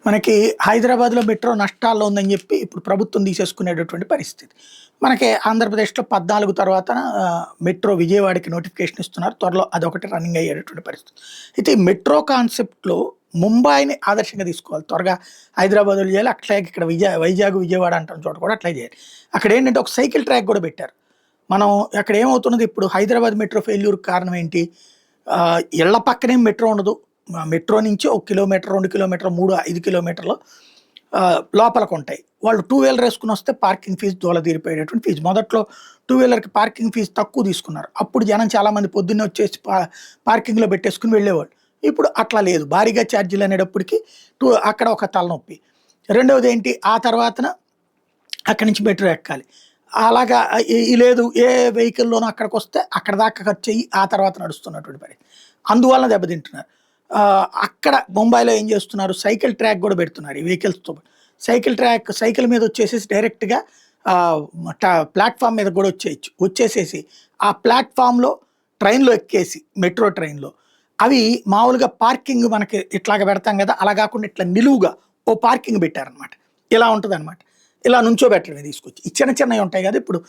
మనకి హైదరాబాద్‌లో మెట్రో నష్టాల్లో ఉందని జెప్పి ఇప్పుడు ప్రభుత్వం తీసేసుకునేటటువంటి పరిస్థితి. మనకి ఆంధ్రప్రదేశ్‌లో 14 తర్వాత మెట్రో విజయవాడకి నోటిఫికేషన్ ఇస్తున్నారు. త్వరలో అదొకటి రన్నింగ్ అయ్యేటటువంటి పరిస్థితి. అయితే ఈ మెట్రో కాన్సెప్ట్‌లో ముంబైని ఆదర్శంగా తీసుకోవాలి. త్వరగా హైదరాబాద్‌లో చేయాలి. అట్లాగే ఇక్కడ వైజాగ్, విజయవాడ అంటున్న చోట కూడా అట్లే చేయాలి. అక్కడేంటంటే ఒక సైకిల్ ట్రాక్ గూడా పెట్టారు. మనం అక్కడ ఏమవుతున్నది ఇప్పుడు హైదరాబాద్ మెట్రో ఫెయిల్యూర్‌కి కారణం ఏంటి? ఇళ్ళ పక్కనే మెట్రో ఉండదు. మెట్రో నుంచి 1 కిలోమీటర్, 2 కిలోమీటర్లు, 3, 5 కిలోమీటర్లు లోపలకుంటాయి. వాళ్ళు టూ వీలర్ ఏసుకొనొస్తే పార్కింగ్ ఫీజు దూల తీరిపోయేటటువంటి ఫీజు. మొదట్లో టూ వీలర్‌కి పార్కింగ్ ఫీజు తక్కువ తీసుకున్నారు. అప్పుడు జనం చాలామంది పొద్దున్నే వచ్చేసి పార్కింగ్‌లో పెట్టేసుకొని వెళ్ళేవాళ్ళు. ఇప్పుడు అట్లా లేదు. భారీగా ఛార్జీలు అనేటప్పటికి అక్కడ ఒక తలనొప్పి. రెండవదేంటి ఆ తర్వాతన అక్కడి నుంచి మెట్రో ఎక్కాలి. అలాగా లేదు ఏ వెహికల్‌లోనో అక్కడికొస్తే అక్కడి దాకా ఖర్చయ్యి ఆ తర్వాత నడుస్తున్నటువంటి పని. అందువలన దెబ్బతింటున్నారు. అక్కడ ముంబైలో ఏం చేస్తున్నారు సైకిల్ ట్రాక్ గూడా పెడుతున్నారు ఈ వెహికల్స్‌తో పాటు. సైకిల్ మీద వచ్చేసేసి డైరెక్ట్‌గా ఆహ్, ప్లాట్‌ఫార్మ్ మీద గూడా వచ్చేసేసి ఆ ప్లాట్‌ఫార్మ్‌లో ట్రైన్‌లో ఎక్కేసి మెట్రో ట్రైన్‌లో అవి మామూలుగా పార్కింగ్ మనకి ఇట్లాగ పెడతాం గదా! అలా గాకుండా ఇట్లా నిలువుగా ఓ పార్కింగ్ పెట్టారనమాట. ఇలా ఉంటదనమాట. ఇలా నుంచోబెట్టడమే తీసుకొచ్చి. ఈ చిన్న చిన్నవి ఉంటాయి గదా! ఇప్పుడు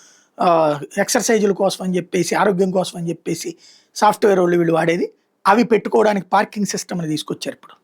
ఎక్సర్‌సైజుల కోసం అని జెప్పేసి, ఆరోగ్యం కోసం అని జెప్పేసి సాఫ్ట్‌వేర్ వోళ్ళు వీళ్ళు వాడేది. అవి పెట్టుకోవడానికి పార్కింగ్ సిస్టమ్‌ని తీసుకొచ్చారిప్పుడు.